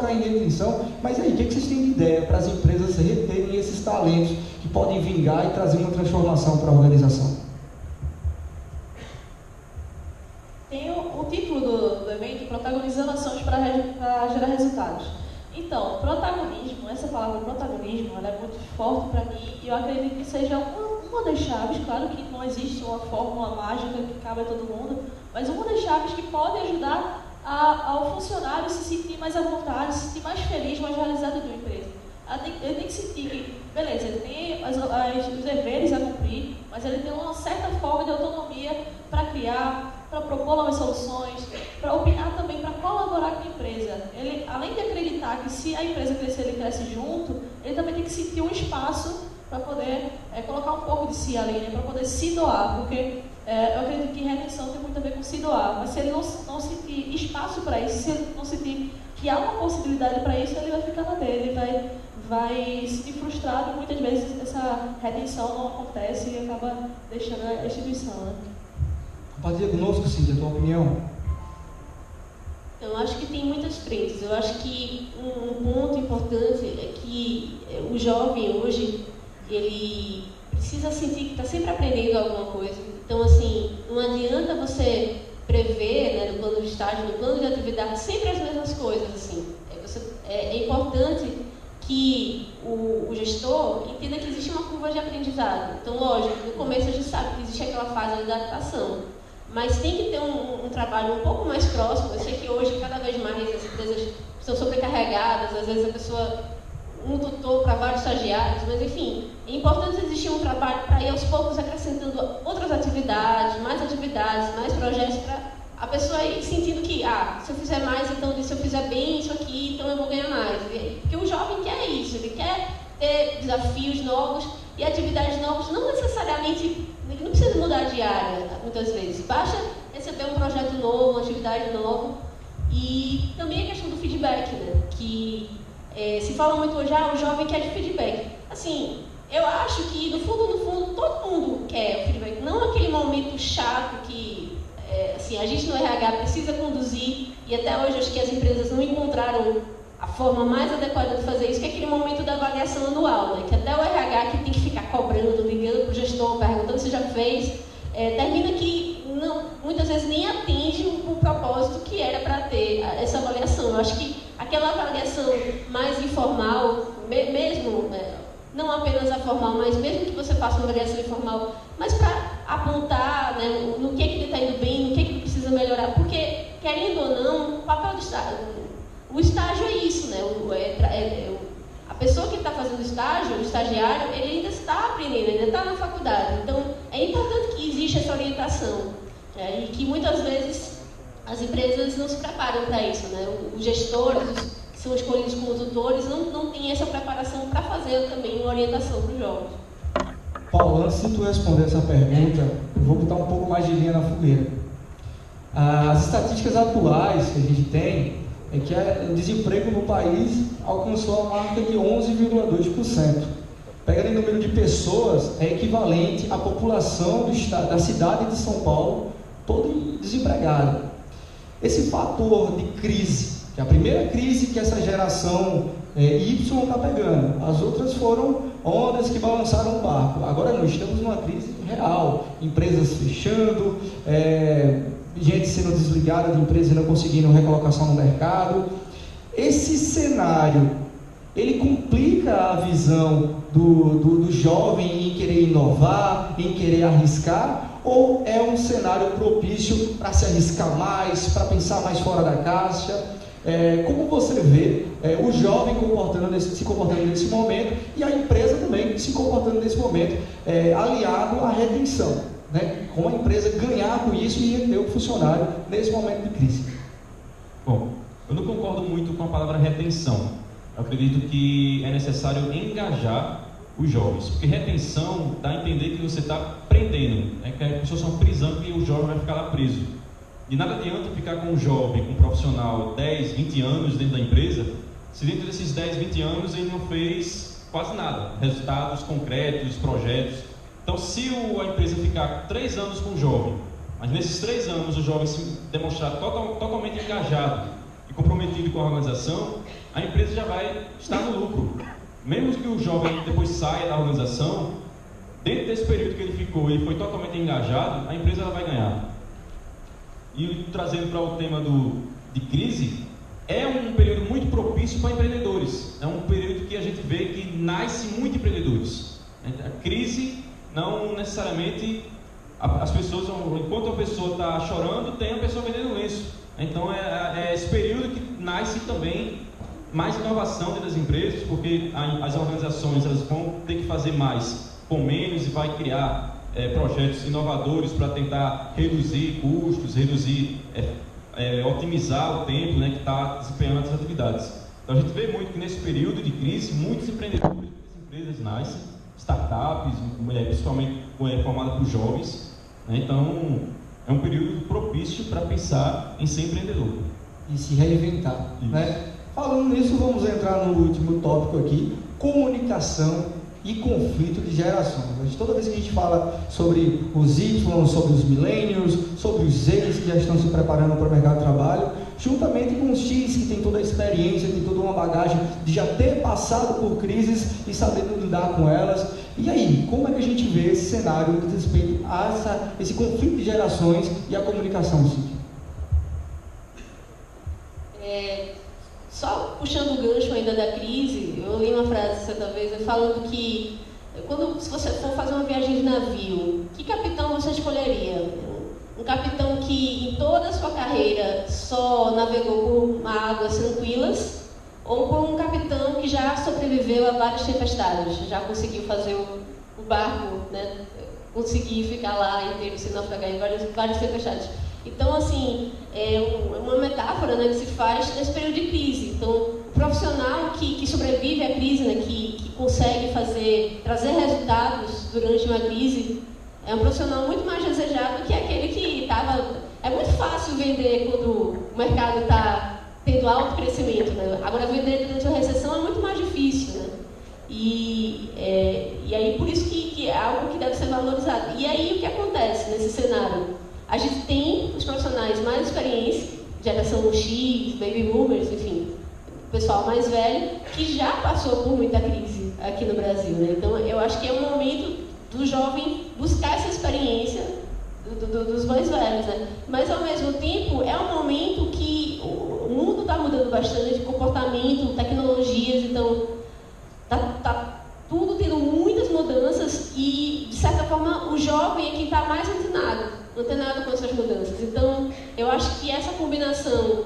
focar em retenção, mas aí, o que vocês têm de ideia para as empresas reterem esses talentos que podem vingar e trazer uma transformação para a organização? Tem o título do evento, Protagonizando Ações para Gerar Resultados. Então, protagonismo, essa palavra protagonismo, ela é muito forte para mim e eu acredito que seja uma das chaves. Claro que não existe uma fórmula mágica que cabe a todo mundo, mas uma das chaves que pode ajudar ao funcionário se sentir mais à vontade, se sentir mais feliz, mais realizado de uma empresa. Ele tem que sentir que, beleza, ele tem os deveres a cumprir, mas ele tem uma certa forma de autonomia para criar, para propor novas soluções, para opinar também, para colaborar com a empresa. Ele, além de acreditar que se a empresa crescer, ele cresce junto, ele também tem que sentir um espaço para poder colocar um pouco de si ali, né, para poder se doar, porque eu acredito que retenção tem muito a ver com se doar, mas se ele não sentir espaço para isso, se ele não sentir que há uma possibilidade para isso, ele vai ficar na dele, vai se sentir frustrado e muitas vezes essa retenção não acontece e acaba deixando a instituição. Né? Compartilha conosco, Cíntia, a tua opinião. Eu acho que tem muitas frentes. Eu acho que um ponto importante é que o jovem hoje, ele precisa sentir que está sempre aprendendo alguma coisa. Então, assim, não adianta você prever, né, no plano de estágio, no plano de atividade, sempre as mesmas coisas, assim. É importante que o gestor entenda que existe uma curva de aprendizado. Então, lógico, no começo a gente sabe que existe aquela fase de adaptação, mas tem que ter um trabalho um pouco mais próximo. Eu sei que hoje, cada vez mais, as empresas estão sobrecarregadas, às vezes a pessoa, um tutor para vários estagiários, mas enfim, é importante existir um trabalho para ir aos poucos acrescentando outras atividades, mais projetos, para a pessoa ir sentindo que, se eu fizer mais, então se eu fizer bem isso aqui, então eu vou ganhar mais. Porque o jovem quer isso, ele quer ter desafios novos e atividades novas, não necessariamente, ele não precisa mudar de área, muitas vezes. Basta receber um projeto novo, uma atividade nova. E também a questão do feedback, né? Que se fala muito hoje, o jovem quer de feedback. Assim, eu acho que, no fundo, todo mundo quer feedback. Não aquele momento chato que, assim, a gente no RH precisa conduzir, e até hoje acho que as empresas não encontraram a forma mais adequada de fazer isso, que é aquele momento da avaliação anual, né? Que até o RH que tem que ficar cobrando, ligando para o gestor, perguntando se já fez, termina que muitas vezes nem atende o propósito que era para ter essa avaliação. Eu acho que aquela avaliação mais informal, mesmo, não apenas a formal, mas mesmo que você faça uma avaliação informal, mas para apontar, né, no que ele está indo bem, no que ele precisa melhorar, porque, querendo ou não, o papel do estágio, o estágio é isso, né? A pessoa que está fazendo estágio, o estagiário, ele ainda está aprendendo, ainda está na faculdade. Então, é importante que exista essa orientação, e que muitas vezes as empresas não se preparam para isso, né? Os gestores, que são escolhidos como tutores, não têm essa preparação para fazer também uma orientação para os jovens. Paulo, antes de tu responder essa pergunta, eu vou botar um pouco mais de linha na fogueira. As estatísticas atuais que a gente tem é que o desemprego no país alcançou a marca de 11,2%. Pegando em número de pessoas, é equivalente à população da cidade de São Paulo, toda desempregada. Esse fator de crise, que é a primeira crise que essa geração Y está pegando, as outras foram ondas que balançaram o barco. Agora nós estamos numa crise real, empresas fechando, gente sendo desligada de empresas e não conseguindo recolocação no mercado. Esse cenário, ele complica a visão do jovem em querer inovar, em querer arriscar, ou é um cenário propício para se arriscar mais, para pensar mais fora da caixa? Como você vê o jovem se comportando nesse momento e a empresa também se comportando nesse momento, aliado à retenção, né? Como a empresa ganhar com isso e reter o funcionário nesse momento de crise? Bom, eu não concordo muito com a palavra retenção. Eu acredito que é necessário engajar os jovens, porque retenção dá a entender que você está prendendo, que é como se fosse uma prisão e o jovem vai ficar lá preso. De nada adianta ficar com um jovem, com um profissional 10, 20 anos dentro da empresa, se dentro desses 10, 20 anos ele não fez quase nada, resultados concretos, projetos. Então, se a empresa ficar 3 anos com o jovem, mas nesses 3 anos o jovem se demonstrar totalmente engajado e comprometido com a organização, a empresa já vai estar no lucro. Mesmo que o jovem depois saia da organização, dentro desse período que ele ficou, ele foi totalmente engajado, a empresa ela vai ganhar. E trazendo para o tema de crise, é um período muito propício para empreendedores. É um período que a gente vê que nasce muito empreendedores. A crise não necessariamente as pessoas, enquanto a pessoa está chorando, tem a pessoa vendendo lenço. Então é esse período que nasce também mais inovação dentro das empresas, porque as organizações elas vão ter que fazer mais com menos e vai criar projetos inovadores para tentar reduzir custos, otimizar o tempo, né, que está desempenhando as atividades. Então a gente vê muito que nesse período de crise, muitos empreendedores, muitas empresas nascem, startups, principalmente formadas por jovens, né? Então é um período propício para pensar em ser empreendedor. E se reinventar, né? Falando nisso, vamos entrar no último tópico aqui, comunicação e conflito de gerações. Toda vez que a gente fala sobre os Y, sobre os millennials, sobre os Zs que já estão se preparando para o mercado de trabalho, juntamente com os X que tem toda a experiência, tem toda uma bagagem de já ter passado por crises e sabendo lidar com elas. E aí, como é que a gente vê esse cenário no que diz respeito a esse conflito de gerações e a comunicação, Cíntia? Só puxando o gancho ainda da crise, eu li uma frase certa vez falando que se você for fazer uma viagem de navio, que capitão você escolheria? Um capitão que em toda a sua carreira só navegou por águas tranquilas, ou por um capitão que já sobreviveu a várias tempestades, já conseguiu fazer o barco, né, conseguir ficar lá inteiro sem naufragar em várias tempestades. Então, assim, é uma metáfora, né, que se faz nesse período de crise. Então, o profissional que sobrevive à crise, né, que consegue trazer resultados durante uma crise, é um profissional muito mais desejado que aquele que estava... É muito fácil vender quando o mercado está tendo alto crescimento, né? Agora, vender durante uma recessão é muito mais difícil, né? E aí, por isso que é algo que deve ser valorizado. E aí, o que acontece nesse cenário? A gente tem os profissionais mais experientes, geração X, baby boomers, enfim, o pessoal mais velho, que já passou por muita crise aqui no Brasil, né? Então, eu acho que é um momento do jovem buscar essa experiência dos mais velhos, né? Mas, ao mesmo tempo, é um momento que o mundo está mudando bastante, comportamento, tecnologias, então, tá tudo tendo muitas mudanças e, de certa forma, o jovem é quem está mais antenado com essas mudanças. Então, eu acho que essa combinação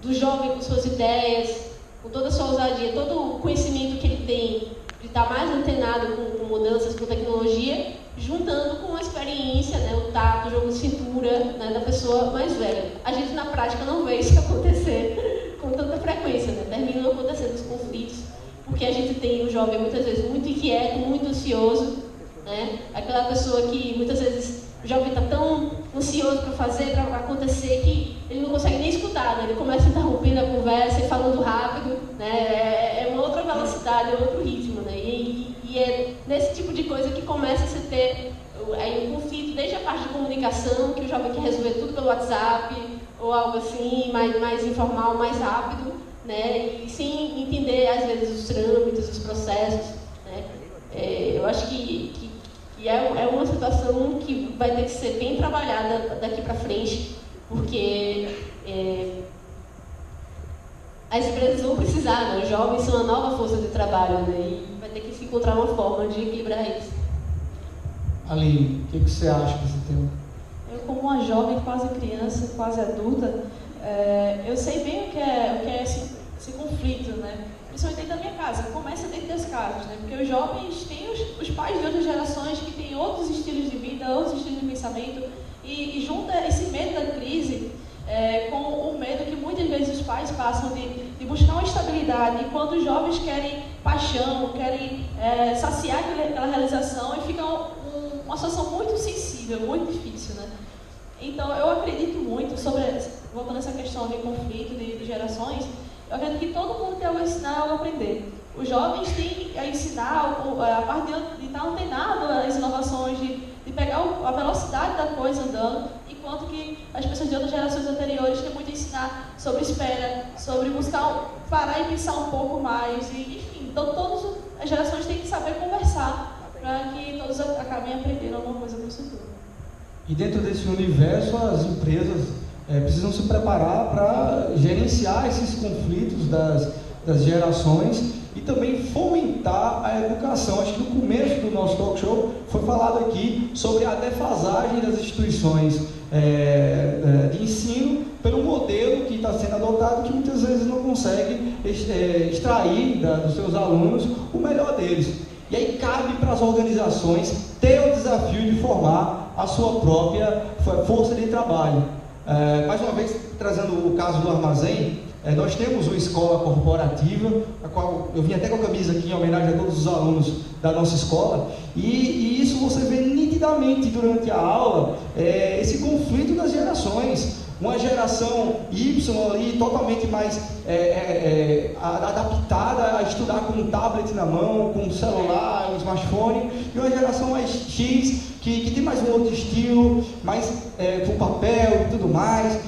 do jovem com suas ideias, com toda a sua ousadia, todo o conhecimento que ele tem de estar mais antenado com mudanças, com tecnologia, juntando com a experiência, né, o tato, o jogo de cintura, né, da pessoa mais velha. A gente, na prática, não vê isso acontecer com tanta frequência, né? Terminam acontecendo os conflitos, porque a gente tem o jovem, muitas vezes, muito inquieto, muito ansioso, né? Aquela pessoa que, muitas vezes, o jovem está tão ansioso para fazer, para acontecer, que ele não consegue nem escutar, né? Ele começa interrompendo a conversa e falando rápido, né? É uma outra velocidade, é outro ritmo, né? E é nesse tipo de coisa que começa a se ter aí um conflito, desde a parte de comunicação, que o jovem quer resolver tudo pelo WhatsApp, ou algo assim, mais informal, mais rápido, né? E sem entender, às vezes, os trâmites, os processos, né? Eu acho que é uma situação que vai ter que ser bem trabalhada daqui para frente, porque as empresas vão precisar, né? Os jovens são a nova força de trabalho, né? E vai ter que se encontrar uma forma de equilibrar isso. Aline, o que você acha desse tema? Eu, como uma jovem, quase criança, quase adulta, eu sei bem o que é esse conflito, né? Principalmente dentro da minha casa, começa dentro das casas, né? Porque os jovens têm os pais de outras gerações que têm outros estilos de vida, outros estilos de pensamento, e junta esse medo da crise com o medo que muitas vezes os pais passam de buscar uma estabilidade, enquanto os jovens querem paixão, querem saciar aquela realização, e fica uma situação muito sensível, muito difícil, né? Então, eu acredito muito voltando a essa questão de conflito de gerações, eu acredito que todo mundo tem algo a ensinar, algo a aprender. Os jovens têm a ensinar a parte de estar antenado às inovações, de pegar a velocidade da coisa andando, enquanto que as pessoas de outras gerações anteriores têm muito a ensinar sobre espera, sobre parar e pensar um pouco mais, e, enfim, então todas as gerações têm que saber conversar para que todos acabem aprendendo alguma coisa com isso tudo. E dentro desse universo, as empresas precisam se preparar para gerenciar esses conflitos das gerações e também fomentar a educação. Acho que no começo do nosso talk show foi falado aqui sobre a defasagem das instituições de ensino pelo modelo que está sendo adotado, que muitas vezes não consegue extrair dos seus alunos o melhor deles. E aí cabe para as organizações ter o desafio de formar a sua própria força de trabalho. Mais uma vez, trazendo o caso do armazém, nós temos uma escola corporativa, a qual eu vim até com a camisa aqui em homenagem a todos os alunos da nossa escola, e isso você vê nitidamente durante a aula, esse conflito das gerações. Uma geração Y ali totalmente mais adaptada a estudar com um tablet na mão, com um celular, um smartphone, e uma geração mais X que tem mais um outro estilo, mais com papel e tudo mais,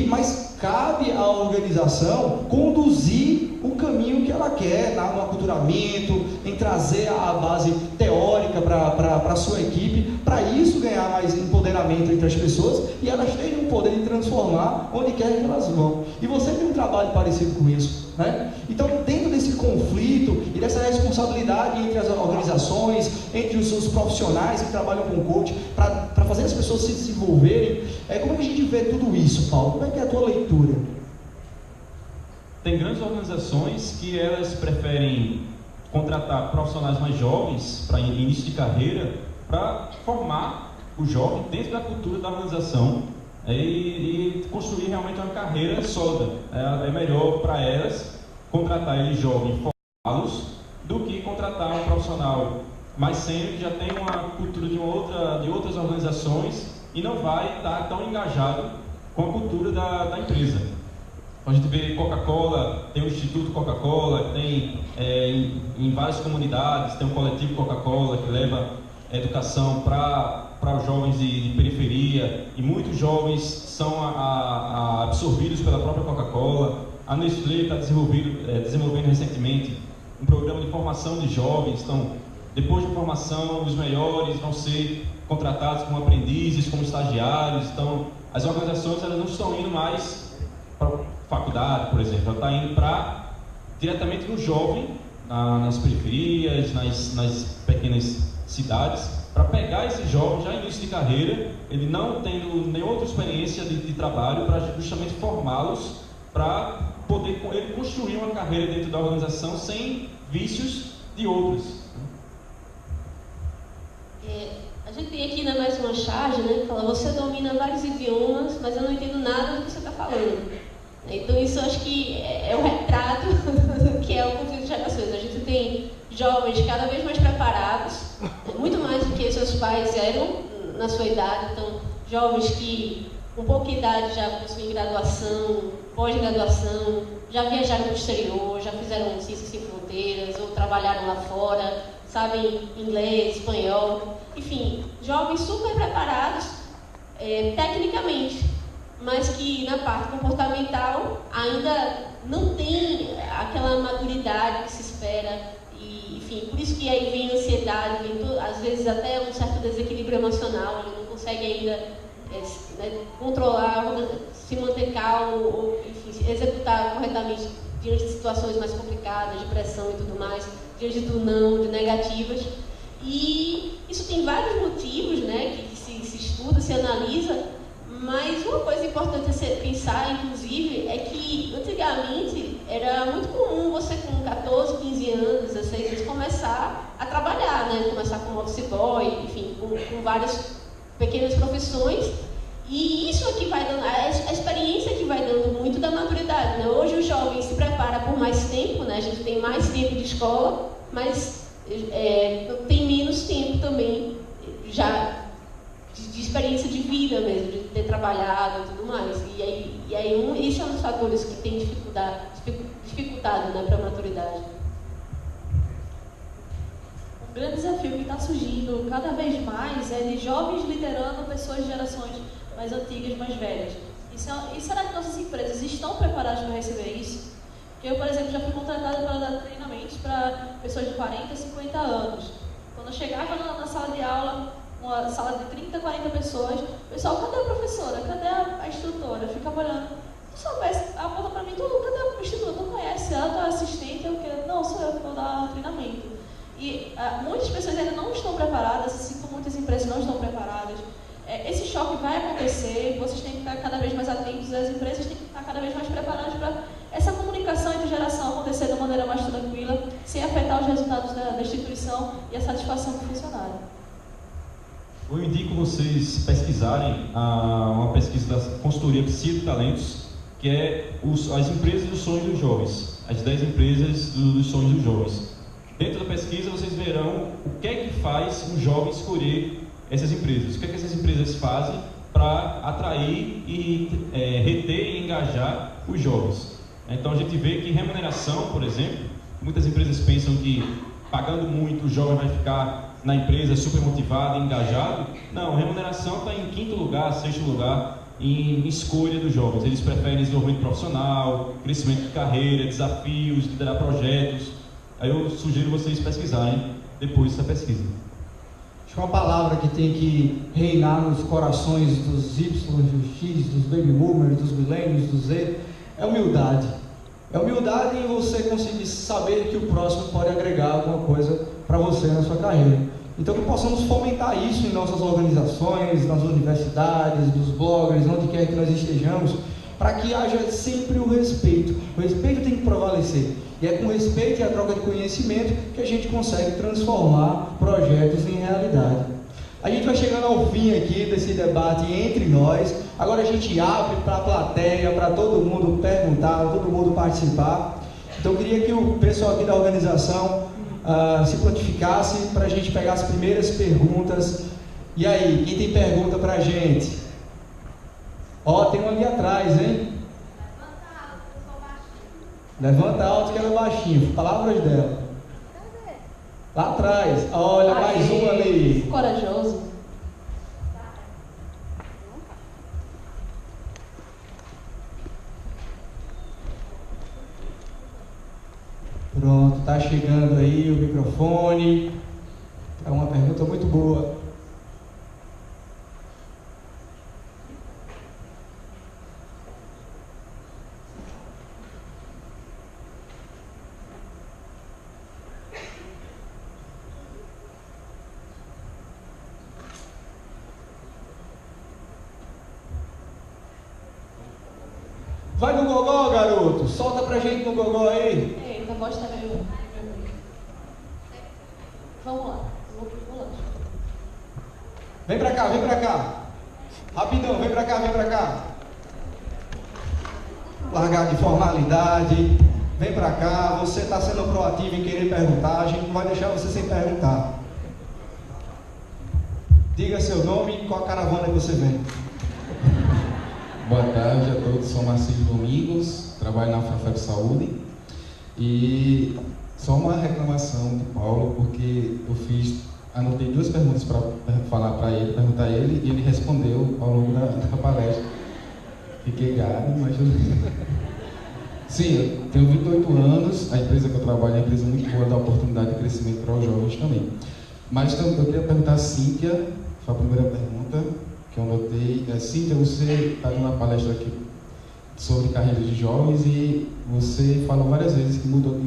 mas cabe à organização conduzir o caminho que ela quer, no aculturamento, em trazer a base teórica para a sua equipe, para isso ganhar mais empoderamento entre as pessoas e elas terem o poder de transformar onde quer que elas vão. E você tem um trabalho parecido com isso, né? Então, dentro desse conflito e dessa responsabilidade entre as organizações, entre os seus profissionais que trabalham com coach, para fazer as pessoas se desenvolverem, como é que a gente vê tudo isso, Paulo? Como é que é a tua leitura? Tem grandes organizações que elas preferem contratar profissionais mais jovens para início de carreira, para formar o jovem dentro da cultura da organização e construir realmente uma carreira sólida. É melhor para elas contratar ele jovem e formá-los do que contratar um profissional mais sênior que já tem uma cultura de outras organizações e não vai estar tão engajado com a cultura da empresa. A gente vê Coca-Cola, tem o Instituto Coca-Cola, tem em várias comunidades, tem o Coletivo Coca-Cola que leva a educação para os jovens de periferia, e muitos jovens são absorvidos pela própria Coca-Cola. A Nestlé está desenvolvendo recentemente um programa de formação de jovens. Então, depois de formação, os melhores vão ser contratados como aprendizes, como estagiários. Então, as organizações elas não estão indo mais para faculdade, por exemplo, ela está indo diretamente no jovem, nas periferias, nas pequenas cidades, para pegar esse jovem já em início de carreira, ele não tendo nenhuma outra experiência de trabalho, para justamente formá-los, para poder ele construir uma carreira dentro da organização sem vícios de outros. A gente tem aqui mais uma charge, né, que fala: você domina vários idiomas, mas eu não entendo nada do que você está falando. Então isso eu acho que é o retrato do que é o conflito de gerações. A gente tem jovens cada vez mais preparados, muito mais do que seus pais eram na sua idade. Então, jovens que com pouca idade já possuem graduação, pós-graduação, já viajaram para o exterior, já fizeram Ciências Sem Fronteiras ou trabalharam lá fora, sabem inglês, espanhol, enfim, jovens super preparados tecnicamente, mas que na parte comportamental ainda não tem aquela maturidade que se espera, e, enfim, por isso que aí vem a ansiedade, às vezes até um certo desequilíbrio emocional, ele não consegue ainda controlar, se manter calmo, ou, enfim, executar corretamente diante de situações mais complicadas, de pressão e tudo mais, diante do não, de negativas. E isso tem vários motivos, né, que se estuda, se analisa, mas uma coisa importante a se pensar, inclusive, é que antigamente era muito comum você com 14, 15 anos, 16 anos, começar a trabalhar, né, começar como office boy, enfim, com várias pequenas profissões, e isso é que vai dando, a experiência que vai dando muito da maturidade, né? Hoje o jovem se prepara por mais tempo, né? A gente tem mais tempo de escola, mas tem menos tempo também já de experiência de vida mesmo, de ter trabalhado e tudo mais. E aí isso é um dos fatores que tem dificultado, né, para a maturidade. grande desafio que está surgindo cada vez mais é de jovens liderando pessoas de gerações mais antigas, mais velhas. E será que nossas empresas estão preparadas para receber isso? Eu, por exemplo, já fui contratada para dar treinamentos para pessoas de 40, 50 anos. Quando eu chegava na sala de aula, uma sala de 30, 40 pessoas, o pessoal, cadê a professora? Cadê a instrutora? Eu ficava olhando. Se soubesse, aponta para mim, cadê a instrutora? Tu conhece ela, tu é assistente? Eu quero, não, sou eu que vou dar treinamento. E muitas pessoas ainda não estão preparadas, assim como muitas empresas não estão preparadas. Esse choque vai acontecer, vocês têm que estar cada vez mais atentos, as empresas têm que estar cada vez mais preparadas para essa comunicação entre geração acontecer de uma maneira mais tranquila, sem afetar os resultados da instituição e a satisfação do funcionário. Eu indico vocês pesquisarem uma pesquisa da consultoria Psia de Talentos, que é as empresas dos sonhos dos jovens, as 10 empresas dos sonhos dos jovens. Dentro da pesquisa vocês verão o que é que faz um jovem escolher essas empresas, o que é que essas empresas fazem para atrair e reter e engajar os jovens. Então a gente vê que remuneração, por exemplo, muitas empresas pensam que pagando muito o jovem vai ficar na empresa super motivado, engajado. Não, remuneração está em 5º lugar, 6º lugar em escolha dos jovens. Eles preferem desenvolvimento profissional, crescimento de carreira, desafios, liderar projetos. Aí eu sugiro vocês pesquisarem depois dessa pesquisa. Acho que uma palavra que tem que reinar nos corações dos Y, dos X, dos Baby Boomers, dos Millennials, do Z, é humildade. É humildade em você conseguir saber que o próximo pode agregar alguma coisa para você na sua carreira. Então que possamos fomentar isso em nossas organizações, nas universidades, nos bloggers, onde quer que nós estejamos, para que haja sempre o respeito. O respeito tem que prevalecer. E é com respeito e a troca de conhecimento que a gente consegue transformar projetos em realidade. A gente vai chegando ao fim aqui desse debate entre nós. Agora a gente abre para a plateia, para todo mundo perguntar, todo mundo participar. Então eu queria que o pessoal aqui da organização se prontificasse para a gente pegar as primeiras perguntas. E aí, quem tem pergunta para a gente? Ó, tem um ali atrás, hein? Levanta alto que ela é baixinho. Palavras dela. Lá atrás. Olha, mais um ali. Corajoso. Pronto, tá chegando aí o microfone. É uma pergunta muito boa. Vai no gogó, garoto. Solta pra gente no gogó aí. Eita, a voz tá meio... Vamos lá. Vou pro lanche. Vem pra cá, vem pra cá. Rapidão, vem pra cá, vem pra cá. Largar de formalidade. Vem pra cá. Você tá sendo proativo em querer perguntar. A gente não vai deixar você sem perguntar. Diga seu nome e qual caravana que você vem. Boa tarde a todos, sou Marcelo Domingos, trabalho na FAFEP Saúde e só uma reclamação de Paulo, porque eu anotei 2 perguntas para perguntar a ele e ele respondeu ao longo da palestra. Fiquei gado, mas sim, eu tenho 28 anos, a empresa que eu trabalho é uma empresa muito boa, dá oportunidade de crescimento para os jovens também. Mas eu queria perguntar a Cíntia, foi a primeira pergunta que eu notei. Cíntia, você está dando uma palestra aqui sobre carreira de jovens e você falou várias vezes que mudou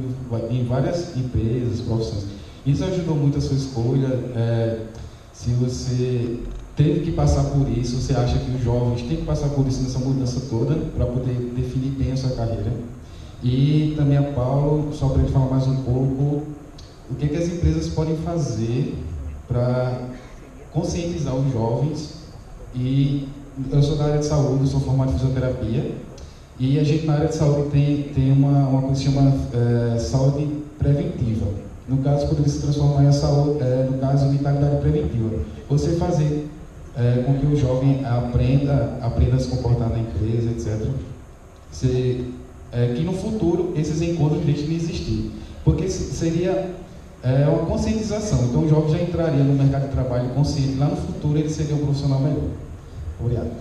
em várias empresas, profissões. Isso ajudou muito a sua escolha. Se você teve que passar por isso, você acha que os jovens têm que passar por isso, nessa mudança toda, para poder definir bem a sua carreira? E também a Paulo, só para ele falar mais um pouco, o que as empresas podem fazer para conscientizar os jovens. E eu sou da área de saúde, sou formado em fisioterapia e a gente na área de saúde tem uma coisa que se chama saúde preventiva. No caso, poderia se transformar em saúde, no caso, vitalidade preventiva. Você fazer com que o jovem aprenda a se comportar na empresa, etc. Que no futuro esses encontros deixem de existir. Porque seria é uma conscientização. Então o jovem já entraria no mercado de trabalho consciente. Lá no futuro ele seria um profissional melhor. Obrigado.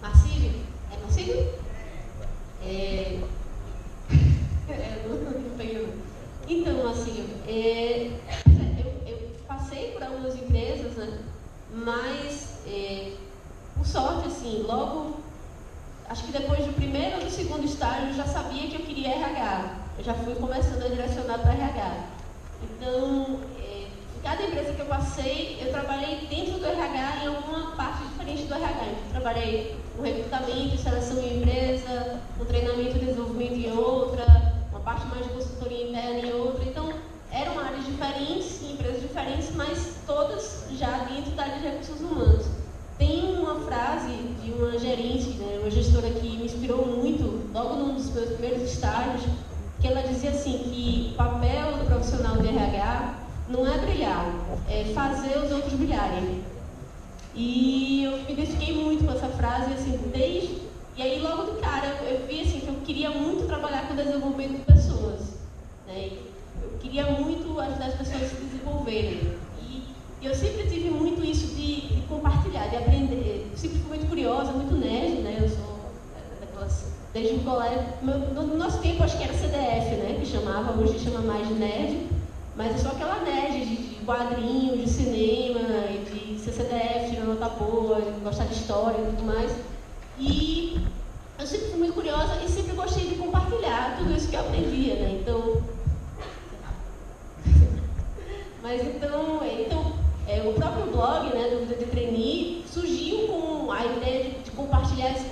Marcílio? É Marcílio? Então, Marcílio, eu passei por algumas empresas, né? Mas, por sorte, assim, logo, acho que depois do primeiro ou do segundo estágio, eu já sabia que eu queria RH. Eu já fui começando a direcionar para RH. Então, em cada empresa que eu passei, eu trabalhei dentro do RH em alguma parte diferente do RH. Eu trabalhei com recrutamento, seleção em empresa, com treinamento e desenvolvimento em outra, uma parte mais de consultoria interna em outra. Então, eram áreas diferentes, empresas diferentes, mas todas já dentro da área de recursos humanos. Tem uma frase de uma gerente, né, uma gestora que me inspirou muito, logo num dos meus primeiros estágios, que ela dizia assim, que o papel do profissional de RH não é brilhar, é fazer os outros brilharem. E eu me identifiquei muito com essa frase, assim, E aí, logo de cara, eu vi assim, que eu queria muito trabalhar com desenvolvimento de pessoas, né? Eu queria muito ajudar as pessoas a se desenvolverem. E eu sempre tive muito isso de compartilhar, de aprender. Eu sempre fui muito curiosa, muito nerd, né? Eu sou daquelas... Desde o colégio... No nosso tempo, acho que era CDF, né? Que chamava, hoje chama mais de nerd. Mas eu sou aquela nerd de quadrinhos, de cinema, de ser CDF, tirar nota boa, de gostar de história e tudo mais. E eu sempre fui muito curiosa e sempre gostei de compartilhar tudo isso que eu aprendia, né? Então... Mas o próprio blog, né, do Vida de Trainee, surgiu com a ideia de compartilhar esse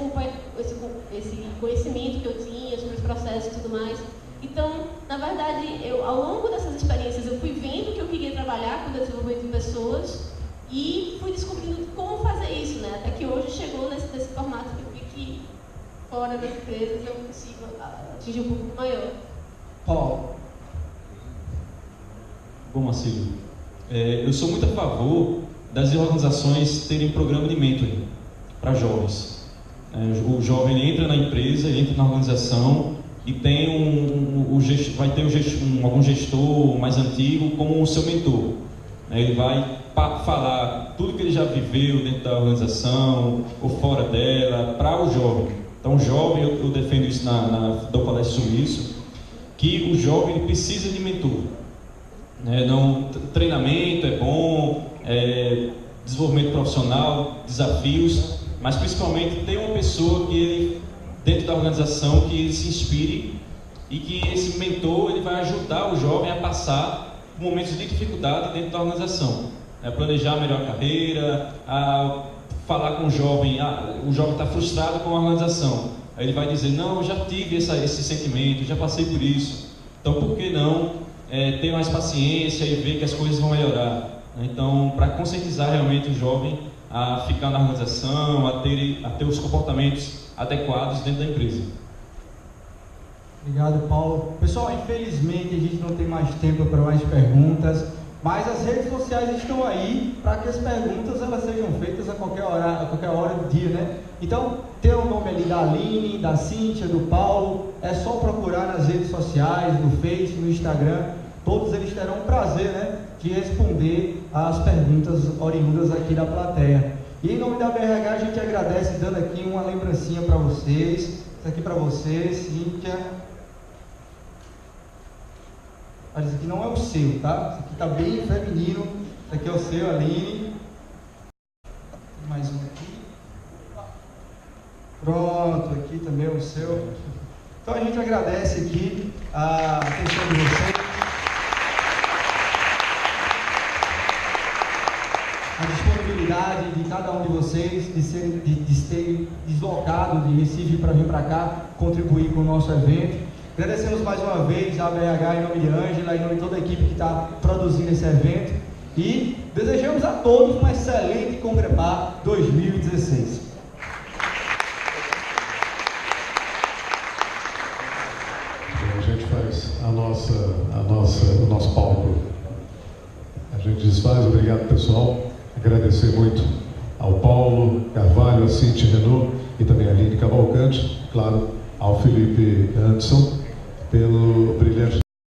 conhecimento que eu tinha sobre os processos e tudo mais. Então, na verdade, ao longo dessas experiências, eu fui vendo que eu queria trabalhar com desenvolvimento de pessoas e fui descobrindo como fazer isso, né? Até que hoje chegou nesse formato que eu vi que fora das empresas eu consigo atingir um público maior. Paulo. Bom, Marcílio, eu sou muito a favor das organizações terem programa de mentoring para jovens. O jovem entra na empresa, entra na organização e tem vai ter algum gestor mais antigo como o seu mentor. Ele vai falar tudo que ele já viveu dentro da organização ou fora dela para o jovem. Então, o jovem, eu defendo isso dou palestra sobre isso, que o jovem precisa de mentor. Treinamento é bom, desenvolvimento profissional, desafios, mas principalmente ter uma pessoa que ele, dentro da organização, que ele se inspire e que esse mentor ele vai ajudar o jovem a passar momentos de dificuldade dentro da organização, planejar melhor a carreira, a falar com o jovem está frustrado com a organização, aí ele vai dizer, não, eu já tive esse sentimento, já passei por isso, então por que não ter mais paciência e ver que as coisas vão melhorar. Então, para conscientizar realmente o jovem a ficar na organização, a ter os comportamentos adequados dentro da empresa. Obrigado, Paulo. Pessoal, infelizmente a gente não tem mais tempo para mais perguntas, mas as redes sociais estão aí para que as perguntas elas sejam feitas a qualquer hora do dia, né? Então, tem o nome ali da Aline, da Cíntia, do Paulo, é só procurar nas redes sociais, no Face, no Instagram, todos eles terão o prazer, né, de responder às perguntas oriundas aqui da plateia. E em nome da BRH a gente agradece, dando aqui uma lembrancinha para vocês, isso aqui para você, Cíntia. Mas isso aqui não é o seu, tá? Isso aqui está bem feminino, isso aqui é o seu, Aline. Mais um aqui. Pronto, aqui também é o seu. Então a gente agradece aqui a atenção de vocês, a disponibilidade de cada um de vocês de terem deslocado de Recife para vir para cá contribuir com o nosso evento. Agradecemos mais uma vez a BRH em nome de Ângela, em nome de toda a equipe que está produzindo esse evento e desejamos a todos um excelente Congrepar 2016. A gente faz o nosso palco. A gente desfaz. Obrigado, pessoal. Agradecer muito ao Paulo Carvalho, a Cintia Renault e também a Aline Cavalcante, claro, ao Felipe Anderson, pelo brilhante